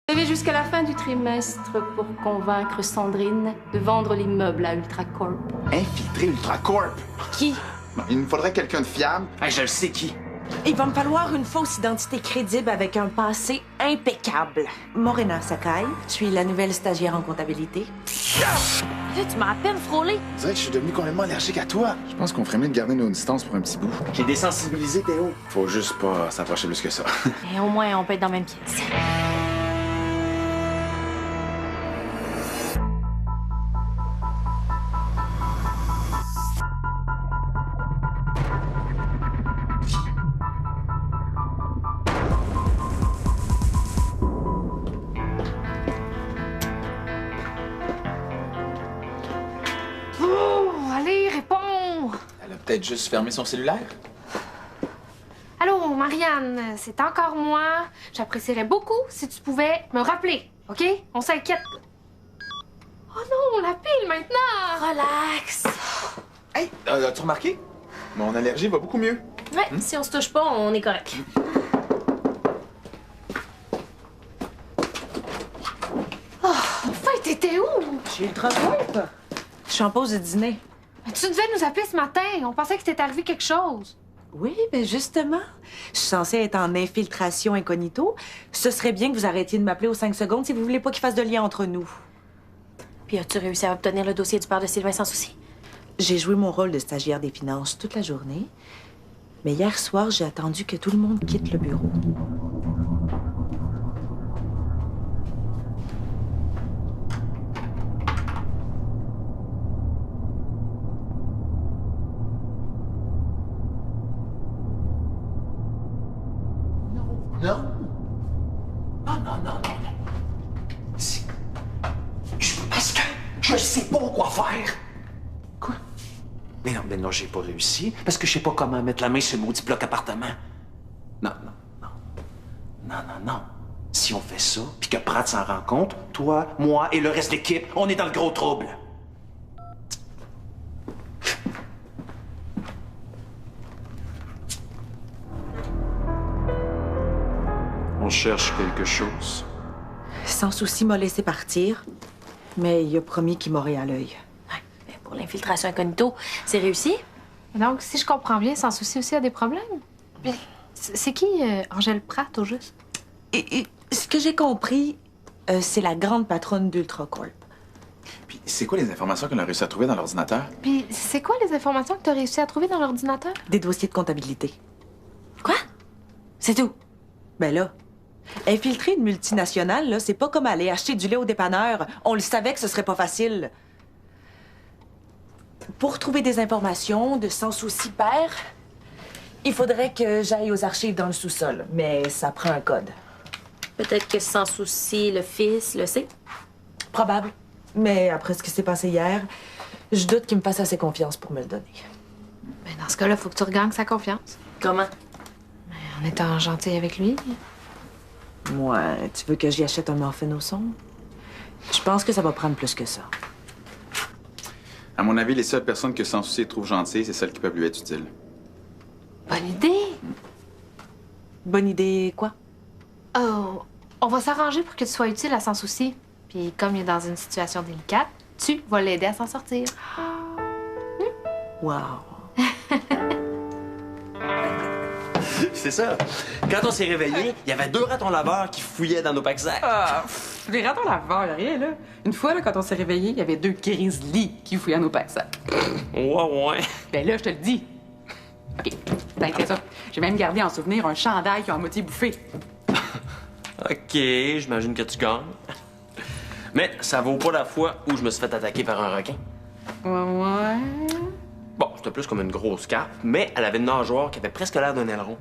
Vous avez jusqu'à la fin du trimestre pour convaincre Sandrine de vendre l'immeuble à Ultracorp. Infiltrer Ultracorp? Qui? Il nous faudrait quelqu'un de fiable. Hey, je le sais qui. Il va me falloir une fausse identité crédible avec un passé impeccable. Morena Sakai, je suis la nouvelle stagiaire en comptabilité. Là, tu m'as à peine frôlé. On dirait que je suis devenu complètement allergique à toi. Je pense qu'on ferait mieux de garder nos distances pour un petit bout. J'ai désensibilisé Théo. Faut juste pas s'approcher plus que ça. Et au moins, on peut être dans la même pièce. Oh, allez, réponds! Elle a peut-être juste fermé son cellulaire. Allô, Marianne, c'est encore moi. J'apprécierais beaucoup si tu pouvais me rappeler, OK? On s'inquiète. Oh non, la pile maintenant! Relax. Hey, as-tu remarqué? Mon allergie va beaucoup mieux. Ouais, si on se touche pas, on est correct. Enfin, t'étais où? Chez Ultracorp? Je suis en pause de dîner. Tu devais nous appeler ce matin. On pensait que c'était arrivé quelque chose. Oui, mais justement, je suis censée être en infiltration incognito. Ce serait bien que vous arrêtiez de m'appeler aux 5 secondes si vous voulez pas qu'il fasse de lien entre nous. Puis as-tu réussi à obtenir le dossier du père de Sylvain sans souci? J'ai joué mon rôle de stagiaire des finances toute la journée, mais hier soir, j'ai attendu que tout le monde quitte le bureau. Non. Non. Parce que je sais pas quoi faire. Quoi? Mais non, j'ai pas réussi. Parce que je sais pas comment mettre la main sur le maudit bloc appartement. Non. Si on fait ça, puis que Pratt s'en rend compte, toi, moi et le reste de l'équipe, on est dans le gros trouble. On cherche quelque chose. Sans souci m'a laissé partir, mais il a promis qu'il m'aurait à l'œil. Ouais, mais pour l'infiltration incognito, c'est réussi? Donc, si je comprends bien, Sans Souci aussi a des problèmes. Mais c'est qui Angèle Pratt, au juste? Et ce que j'ai compris, c'est la grande patronne d'Ultracorp. Puis c'est quoi les informations qu'on a réussi à trouver dans l'ordinateur? Puis, c'est quoi les informations que tu as réussi à trouver dans l'ordinateur? Des dossiers de comptabilité. Quoi? C'est tout? Ben là, infiltrer une multinationale, là, c'est pas comme aller acheter du lait au dépanneur. On le savait que ce serait pas facile. Pour trouver des informations de Sans Souci père, il faudrait que j'aille aux archives dans le sous-sol, mais ça prend un code. Peut-être que sans souci, le fils le sait? Probable. Mais après ce qui s'est passé hier, je doute qu'il me fasse assez confiance pour me le donner. Ben, dans ce cas-là, faut que tu regagnes sa confiance. Comment? En étant gentil avec lui. Moi, tu veux que j'y achète un muffin au son? Je pense que ça va prendre plus que ça. À mon avis, les seules personnes que Sans Souci trouve gentilles, c'est celles qui peuvent lui être utiles. Bonne idée. Bonne idée, quoi? Oh, on va s'arranger pour que tu sois utile à Sans Souci. Puis comme il est dans une situation délicate, tu vas l'aider à s'en sortir. Wow. C'est ça. Quand on s'est réveillés, il y avait 2 ratons laveurs qui fouillaient dans nos pack-sacs. Les ratons laveurs, rien, là. Une fois, là, quand on s'est réveillés, il y avait 2 grizzlies qui fouillaient nos pack-sacs. Ouais. Ben là, je te le dis. OK, t'inquiète ça. J'ai même gardé en souvenir un chandail qui a à moitié bouffé. OK, j'imagine que tu gagnes. Mais ça vaut pas la fois où je me suis fait attaquer par un requin. Ouais. Bon, c'était plus comme une grosse carpe, mais elle avait une nageoire qui avait presque l'air d'un aileron.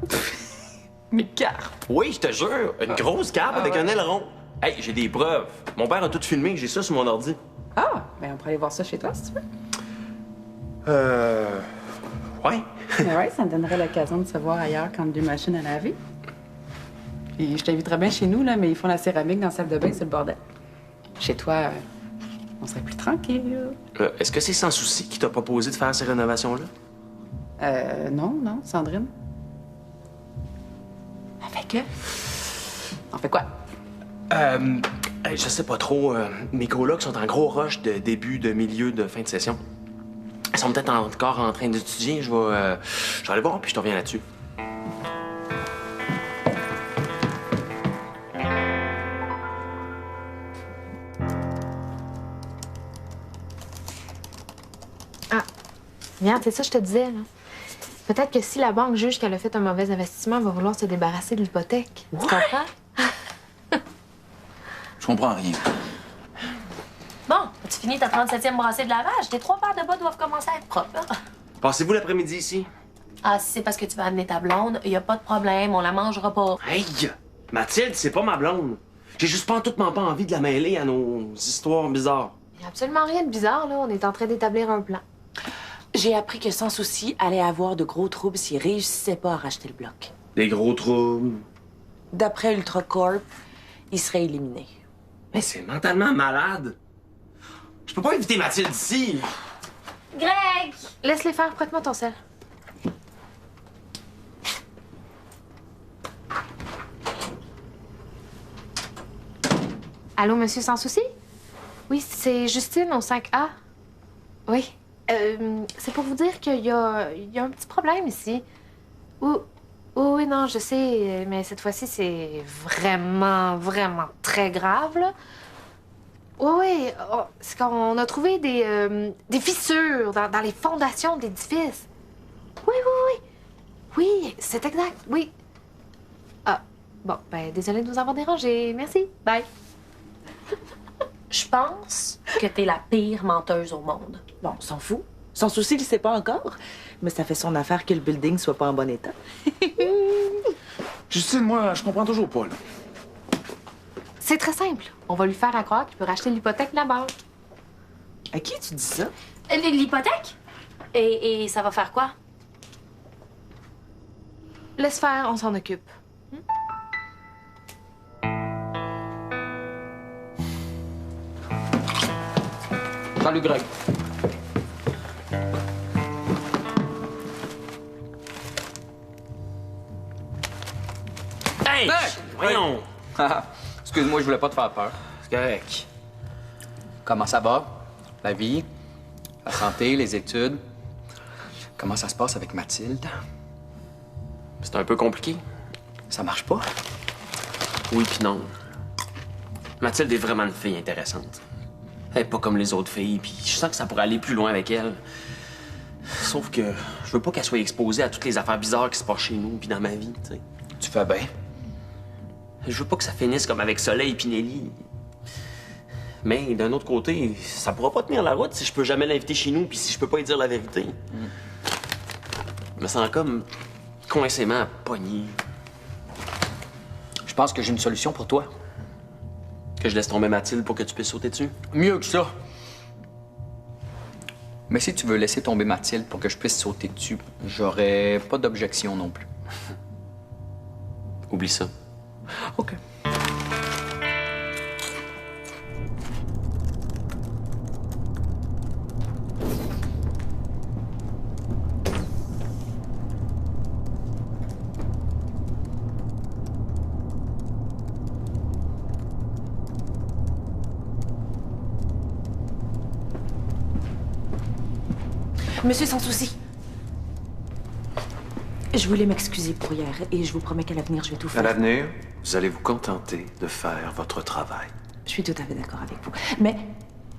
Mes carpes. Oui, je te jure, une grosse carpe avec un aileron. Hey, j'ai des preuves. Mon père a tout filmé, j'ai ça sur mon ordi. Ah, ben on pourrait aller voir ça chez toi, si tu veux. Ouais. Ben ouais, ça me donnerait l'occasion de se voir ailleurs qu'entre 2 machines à laver. Et je t'inviterais bien chez nous, là, mais ils font la céramique dans la salle de bain, c'est le bordel. Chez toi, on serait plus tranquille. Est-ce que c'est Sans Souci qui t'a proposé de faire ces rénovations-là? Non, Sandrine. Fait que... On fait quoi? Je sais pas trop. Mes colocs sont en gros rush de début, de milieu, de fin de session. Ils sont peut-être encore en train d'étudier. Je vais aller voir, puis je te reviens là-dessus. Regarde, c'est ça que je te disais, là. Peut-être que si la banque juge qu'elle a fait un mauvais investissement, elle va vouloir se débarrasser de l'hypothèque. Tu comprends? Je comprends rien. Bon, as-tu fini ta 37e brassée de lavage? Tes 3 paires de bas doivent commencer à être propres, là. Passez-vous l'après-midi ici? Ah, si c'est parce que tu vas amener ta blonde, y a pas de problème, on la mangera pas. Hey! Mathilde, c'est pas ma blonde. J'ai juste pas envie de la mêler à nos histoires bizarres. Il n'y a absolument rien de bizarre, là. On est en train d'établir un plan. J'ai appris que Sans Souci allait avoir de gros troubles s'il réussissait pas à racheter le bloc. Des gros troubles. D'après Ultracorp, il serait éliminé. Mais c'est mentalement malade. Je peux pas éviter Mathilde ici. Greg! Laisse-les faire, prête-moi ton sel. Allô, monsieur Sans Souci? Oui, c'est Justine au 5A. Oui. C'est pour vous dire qu'il y a un petit problème ici. Oui, non, je sais, mais cette fois-ci, c'est vraiment, vraiment très grave, là. Oui, c'est qu'on a trouvé des fissures dans les fondations de l'édifice. Oui. Oui, c'est exact, oui. Ah, bon, ben, désolée de nous avoir dérangé. Merci, bye. Je pense que t'es la pire menteuse au monde. Bon, on s'en fout. Sans Souci, il sait pas encore. Mais ça fait son affaire que le building soit pas en bon état. Justine, moi, je comprends toujours pas, là. C'est très simple. On va lui faire croire qu'il peut racheter l'hypothèque de la banque. À qui tu dis ça? L'hypothèque? Et ça va faire quoi? Laisse faire, on s'en occupe. Salut, Greg. Hey! Voyons! Excuse-moi, je voulais pas te faire peur. C'est correct. Comment ça va? La vie? La santé? Les études? Comment ça se passe avec Mathilde? C'est un peu compliqué. Ça marche pas? Oui puis non. Mathilde est vraiment une fille intéressante. Elle est pas comme les autres filles, puis je sens que ça pourrait aller plus loin avec elle. Sauf que je veux pas qu'elle soit exposée à toutes les affaires bizarres qui se passent chez nous puis dans ma vie, tu sais. Tu fais bien. Je veux pas que ça finisse comme avec Soleil et Nelly. Mais d'un autre côté, ça pourra pas tenir la route si je peux jamais l'inviter chez nous puis si je peux pas lui dire la vérité. Je me sens comme coincément pogné. Je pense que j'ai une solution pour toi. Que je laisse tomber Mathilde pour que tu puisses sauter dessus. Mieux que ça. Mais si tu veux laisser tomber Mathilde pour que je puisse sauter dessus, j'aurais pas d'objection non plus. Oublie ça. OK. Monsieur Sans Souci. Je voulais m'excuser pour hier et je vous promets qu'à l'avenir, je vais tout À faire. l'avenir, vous allez vous contenter de faire votre travail. Je suis tout à fait d'accord avec vous. Mais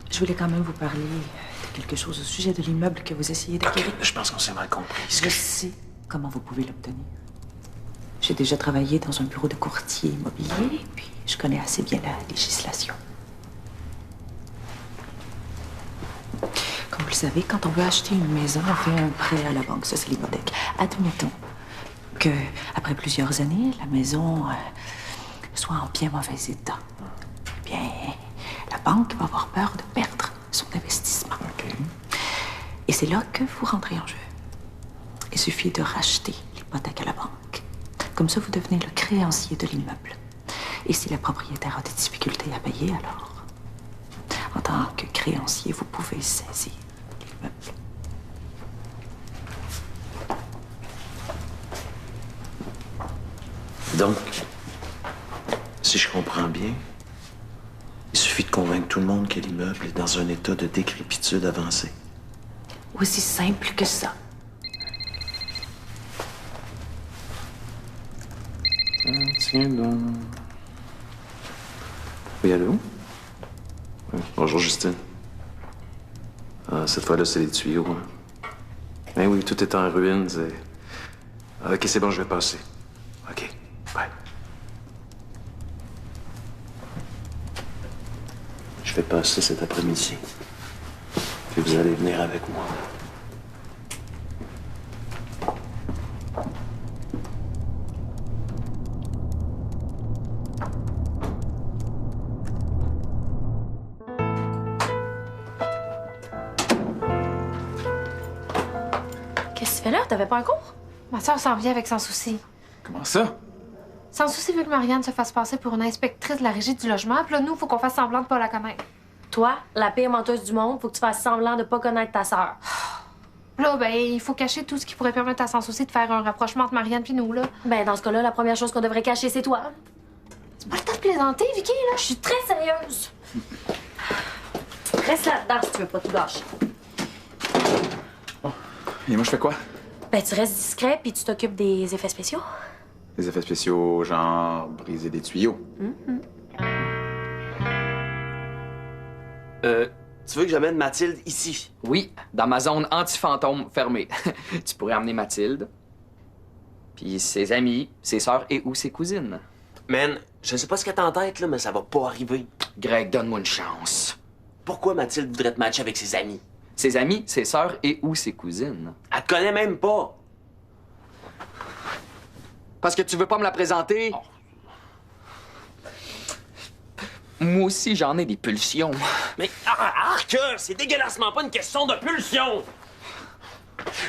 je voulais quand même vous parler de quelque chose au sujet de l'immeuble que vous essayez d'acquérir. Je pense qu'on s'est mal compris. Je sais comment vous pouvez l'obtenir. J'ai déjà travaillé dans un bureau de courtier immobilier, puis je connais assez bien la législation. Comme vous le savez, quand on veut acheter une maison, on fait un prêt à la banque. Ça, c'est l'hypothèque. Admettons que, après plusieurs années, la maison soit en bien mauvais état. Eh bien, la banque va avoir peur de perdre son investissement. Et c'est là que vous rentrez en jeu. Il suffit de racheter l'hypothèque à la banque. Comme ça, vous devenez le créancier de l'immeuble. Et si la propriétaire a des difficultés à payer, alors, en tant que créancier, vous pouvez saisir l'immeuble. Donc, si je comprends bien, suffit de convaincre tout le monde que l'immeuble est dans un état de décrépitude avancée. Aussi simple que ça. Tiens donc. Oui, allô? Oui. Bonjour, Justine. Ah, cette fois-là, c'est les tuyaux. Hein. Ben oui, tout est en ruine. Ok, c'est bon, je vais passer. Ok, bye. Je vais passer cet après-midi. Puis vous allez venir avec moi. Qu'est-ce que tu fais là? T'avais pas un cours? Ma soeur s'en vient avec Sans Souci. Comment ça? Sans Souci veut que Marianne se fasse passer pour une inspectrice de la régie du logement, puis là, nous, faut qu'on fasse semblant de pas la connaître. Toi, la pire menteuse du monde, faut que tu fasses semblant de pas connaître ta sœur. Là, ben, il faut cacher tout ce qui pourrait permettre à Sans Souci de faire un rapprochement entre Marianne et nous, là. Ben, dans ce cas-là, la première chose qu'on devrait cacher, c'est toi. C'est pas le temps de plaisanter, Vicky, là. Je suis très sérieuse. Reste là-dedans si tu veux pas tout gâcher. Et moi, je fais quoi? Ben, tu restes discret puis tu t'occupes des effets spéciaux. Des effets spéciaux, genre briser des tuyaux. Tu veux que j'amène Mathilde ici? Oui, dans ma zone anti-fantôme fermée. Tu pourrais emmener Mathilde, puis ses amis, ses sœurs et ou ses cousines. Man, je sais pas ce que t'as en tête, là, mais ça va pas arriver. Greg, donne-moi une chance. Pourquoi Mathilde voudrait te matcher avec ses amis? Ses amis, ses sœurs et ou ses cousines. Elle te connaît même pas. Parce que tu veux pas me la présenter? Moi aussi, j'en ai des pulsions. Mais arc, c'est dégueulassement pas une question de pulsion.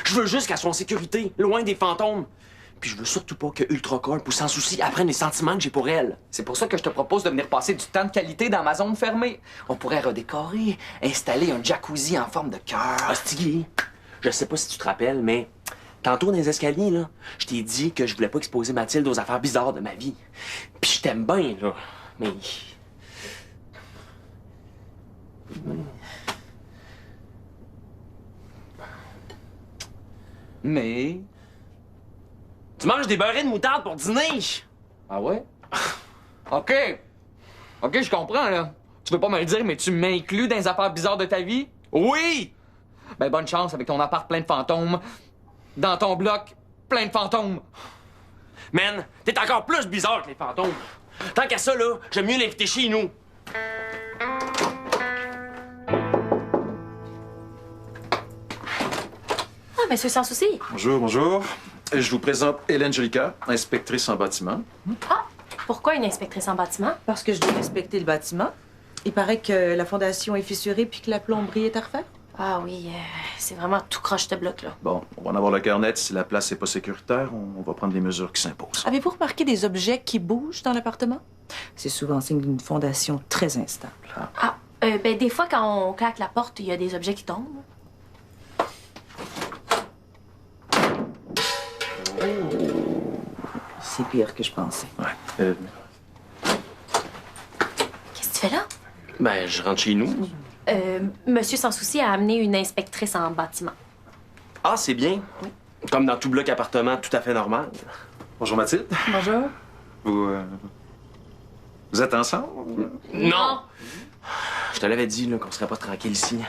Je veux juste qu'elle soit en sécurité, loin des fantômes. Puis je veux surtout pas que Ultracorp ou Sans Souci apprenne les sentiments que j'ai pour elle. C'est pour ça que je te propose de venir passer du temps de qualité dans ma zone fermée. On pourrait redécorer, installer un jacuzzi en forme de cœur. Hostie, je sais pas si tu te rappelles, mais tantôt dans les escaliers, là, je t'ai dit que je voulais pas exposer Mathilde aux affaires bizarres de ma vie. Puis je t'aime bien, là, mais... Mais... Tu manges des beurrés de moutarde pour dîner? Ah ouais? OK. OK, je comprends, là. Tu veux pas me le dire, mais tu m'inclus dans les affaires bizarres de ta vie? Oui! Ben, bonne chance avec ton appart plein de fantômes. Dans ton bloc, plein de fantômes. Man, t'es encore plus bizarre que les fantômes. Tant qu'à ça, là, j'aime mieux l'inviter chez nous. Ah, monsieur Sans Souci. Bonjour, bonjour. Je vous présente Hélène Jolica, inspectrice en bâtiment. Ah, pourquoi une inspectrice en bâtiment? Parce que je dois respecter le bâtiment. Il paraît que la fondation est fissurée puis que la plomberie est à refaire. Ah oui, c'est vraiment tout croche ce bloc-là. Bon, on va en avoir le cœur net. Si la place n'est pas sécuritaire, on va prendre des mesures qui s'imposent. Avez-vous remarqué des objets qui bougent dans l'appartement? C'est souvent signe d'une fondation très instable. Ah, ben des fois, quand on claque la porte, il y a des objets qui tombent. C'est pire que je pensais. Ouais. Qu'est-ce que tu fais là? Ben, je rentre chez nous. Monsieur Sans Souci a amené une inspectrice en bâtiment. Ah, c'est bien. Oui. Comme dans tout bloc appartement tout à fait normal. Bonjour, Mathilde. Bonjour. Vous êtes ensemble? Non! Je te l'avais dit, là, qu'on serait pas tranquille ici.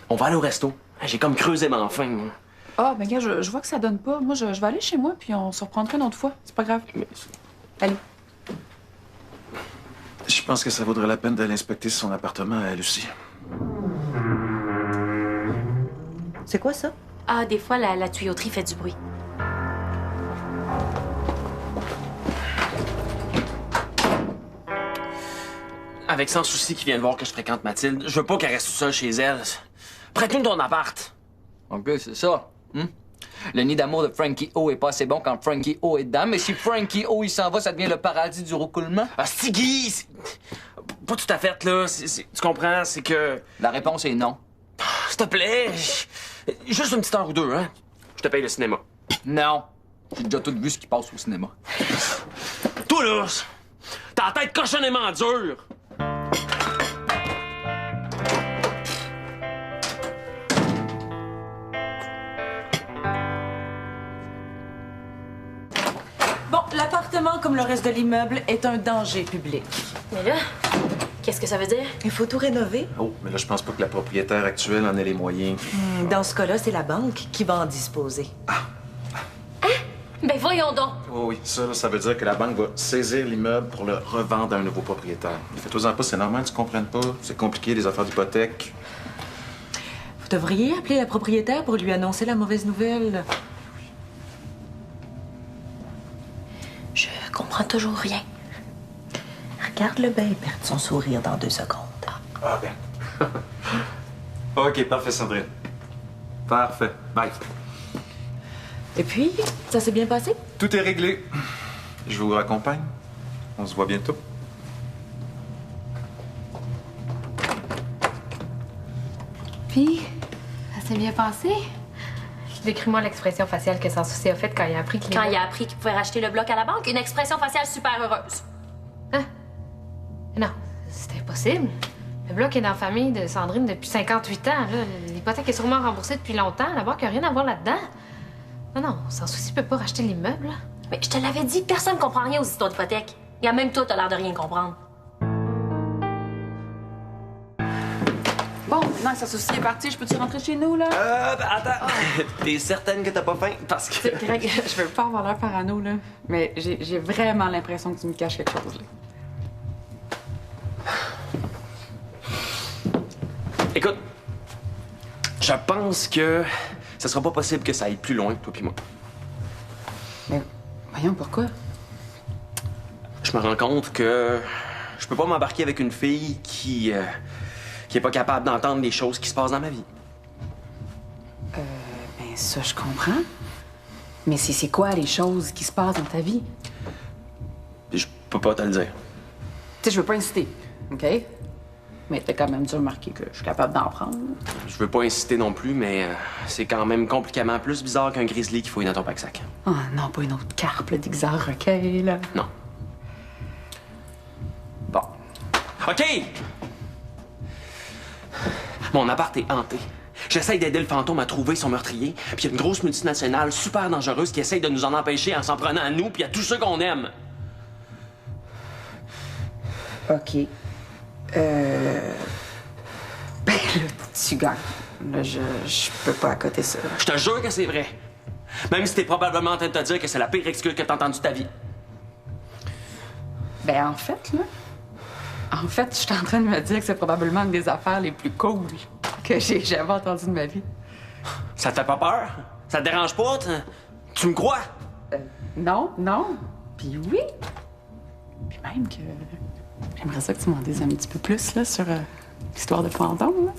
On va aller au resto. J'ai comme creusé ma faim, moi. Ah, ben gars, je vois que ça donne pas. Moi, je vais aller chez moi, puis on se reprendra une autre fois. C'est pas grave. Mais... Allez. Je pense que ça vaudrait la peine d'aller inspecter son appartement à elle aussi. C'est quoi ça? Ah, des fois, la tuyauterie fait du bruit. Avec Sans Souci qui vient de voir que je fréquente Mathilde, je veux pas qu'elle reste seule chez elle. Prête-nous ton appart. OK, c'est ça. Le nid d'amour de Frankie O est pas assez bon quand Frankie O est dedans, mais si Frankie O il s'en va, ça devient le paradis du roucoulement. Ah, Stiggy! Pas tout à fait, là. Tu comprends, c'est que... La réponse est non. S'il te plaît, juste une petite heure ou deux, hein? Je te paye le cinéma. Non. J'ai déjà tout vu ce qui passe au cinéma. Toi, là, t'as la tête cochonnément dure. comme le reste de l'immeuble, est un danger public. Mais là, qu'est-ce que ça veut dire? Il faut tout rénover. Oh, mais là, je pense pas que la propriétaire actuelle en ait les moyens. Dans ce cas-là, c'est la banque qui va en disposer. Ben voyons donc! Oh oui, ça, là, ça veut dire que la banque va saisir l'immeuble pour le revendre à un nouveau propriétaire. Fais-toi-en pas, c'est normal, tu comprennes pas. C'est compliqué, les affaires d'hypothèque. Vous devriez appeler la propriétaire pour lui annoncer la mauvaise nouvelle. Je comprends toujours rien. Regarde-le bien perdre son sourire dans 2 secondes. Ah, ben. OK, parfait, Sandrine. Parfait. Bye. Et puis, ça s'est bien passé? Tout est réglé. Je vous raccompagne. On se voit bientôt. Puis, ça s'est bien passé? Décris-moi l'expression faciale que Sans Souci a faite quand il a appris qu'il... Quand il a appris qu'il pouvait racheter le bloc à la banque, une expression faciale super heureuse. Hein? Non, c'est impossible. Le bloc est dans la famille de Sandrine depuis 58 ans. L'hypothèque est sûrement remboursée depuis longtemps. La banque n'a rien à voir là-dedans. Non, Sans Souci peut pas racheter l'immeuble. Mais je te l'avais dit, personne comprend rien aux histoires d'hypothèque. Il y a même toi, t'as l'air de rien comprendre. Bon, maintenant que Sans Souci est parti, je peux-tu rentrer chez nous, là? Attends. T'es certaine que t'as pas faim? Parce que... C'est Greg, je veux pas avoir l'air parano, là. Mais j'ai vraiment l'impression que tu me caches quelque chose, là. Écoute, je pense que ça sera pas possible que ça aille plus loin, toi puis moi. Mais voyons, pourquoi? Je me rends compte que je peux pas m'embarquer avec une fille qui est pas capable d'entendre les choses qui se passent dans ma vie. Ben ça, je comprends. Mais c'est quoi les choses qui se passent dans ta vie? Puis je peux pas te le dire. Tu sais, je veux pas inciter, OK? Mais t'as quand même dû remarquer que je suis capable d'en prendre. Je veux pas insister non plus, mais c'est quand même compliquément plus bizarre qu'un grizzly qui fouille dans ton pack-sac. Oh non, pas une autre carpe, là, d'Ixar recueil, là. Non. Bon. OK! Mon appart est hanté. J'essaye d'aider le fantôme à trouver son meurtrier, puis il y a une grosse multinationale super dangereuse qui essaye de nous en empêcher en s'en prenant à nous puis à tous ceux qu'on aime. OK. Ben là, tu gagnes. Là, je peux pas accoter ça. Je te jure que c'est vrai. Même si t'es probablement en train de te dire que c'est la pire excuse que t'as entendue de ta vie. Ben, en fait, je suis en train de me dire que c'est probablement une des affaires les plus cool que j'ai jamais entendues de ma vie. Ça te fait pas peur? Ça te dérange pas? Tu me crois? Non. Puis oui. Puis même que j'aimerais ça que tu m'en dises un petit peu plus, là, sur l'histoire de fantôme, là.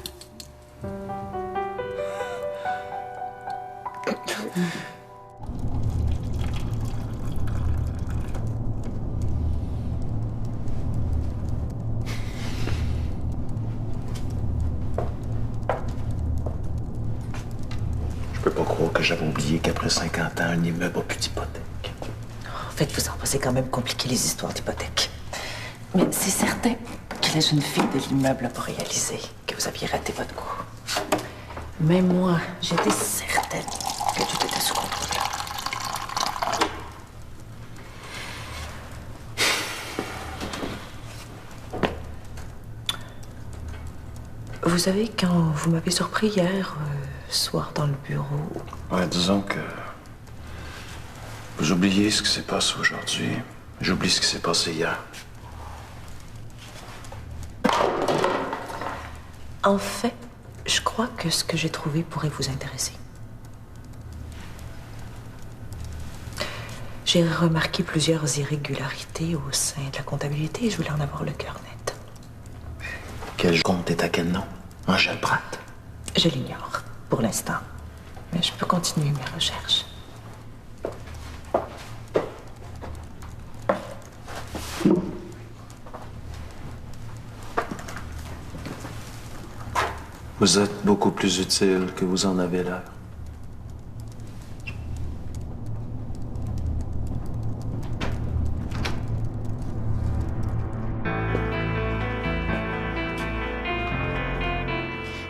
Je peux pas croire que j'avais oublié qu'après 50 ans, un immeuble a plus d'hypothèque. Faites-vous en pas, c'est quand même compliqué, les histoires d'hypothèque. Mais c'est certain que la jeune fille de l'immeuble n'a pas réalisé que vous aviez raté votre coup. Même moi, j'étais certaine que tout était sous contrôle. Vous savez, quand vous m'avez surpris hier soir dans le bureau... Ouais, disons que... Vous oubliez ce qui s'est passé aujourd'hui. J'oublie ce qui s'est passé hier. En fait, je crois que ce que j'ai trouvé pourrait vous intéresser. J'ai remarqué plusieurs irrégularités au sein de la comptabilité et je voulais en avoir le cœur net. Quel compte est à quel nom? Angèle Pratt. Je l'ignore, pour l'instant. Mais je peux continuer mes recherches. Vous êtes beaucoup plus utile que vous en avez l'air.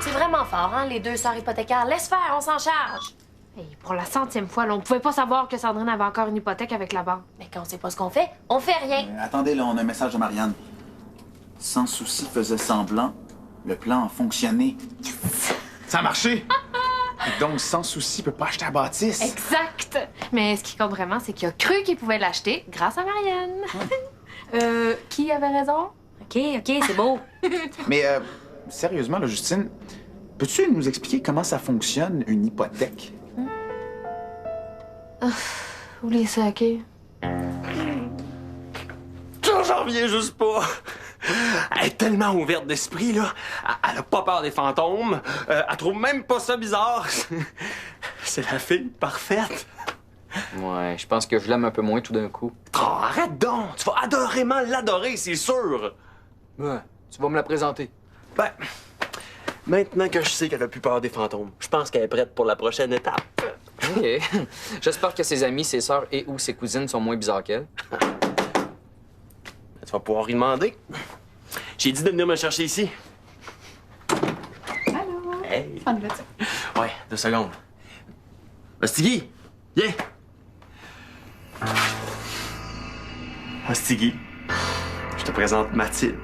C'est vraiment fort, hein, les deux sœurs hypothécaires. Laisse faire, on s'en charge. Et pour la 100e fois, là, on pouvait pas savoir que Sandrine avait encore une hypothèque avec la banque. Mais quand on sait pas ce qu'on fait, on fait rien. Attendez, là, on a un message de Marianne. Sans souci faisait semblant. Le plan a fonctionné. Ça a marché! Et donc, sans souci, peut pas acheter la bâtisse. Exact! Mais ce qui compte vraiment, c'est qu'il a cru qu'il pouvait l'acheter grâce à Marianne. Qui avait raison? OK, c'est beau. Mais sérieusement, là, Justine, peux-tu nous expliquer comment ça fonctionne, une hypothèque? Oubliez ça, OK? J'en reviens juste pas. Elle est tellement ouverte d'esprit, là. Elle a pas peur des fantômes. Elle trouve même pas ça bizarre. C'est la fille parfaite. Ouais, je pense que je l'aime un peu moins tout d'un coup. Oh, arrête donc! Tu vas adorément l'adorer, c'est sûr! Ouais, tu vas me la présenter. Ben, maintenant que je sais qu'elle a plus peur des fantômes, je pense qu'elle est prête pour la prochaine étape. OK. J'espère que ses amis, ses sœurs et ou ses cousines sont moins bizarres qu'elle. Tu vas pouvoir y demander. J'ai dit de venir me chercher ici. Allô? Hey! Prends une voiture. Ouais, 2 secondes. Hostigui! Viens! Hostigui, je te présente Mathilde.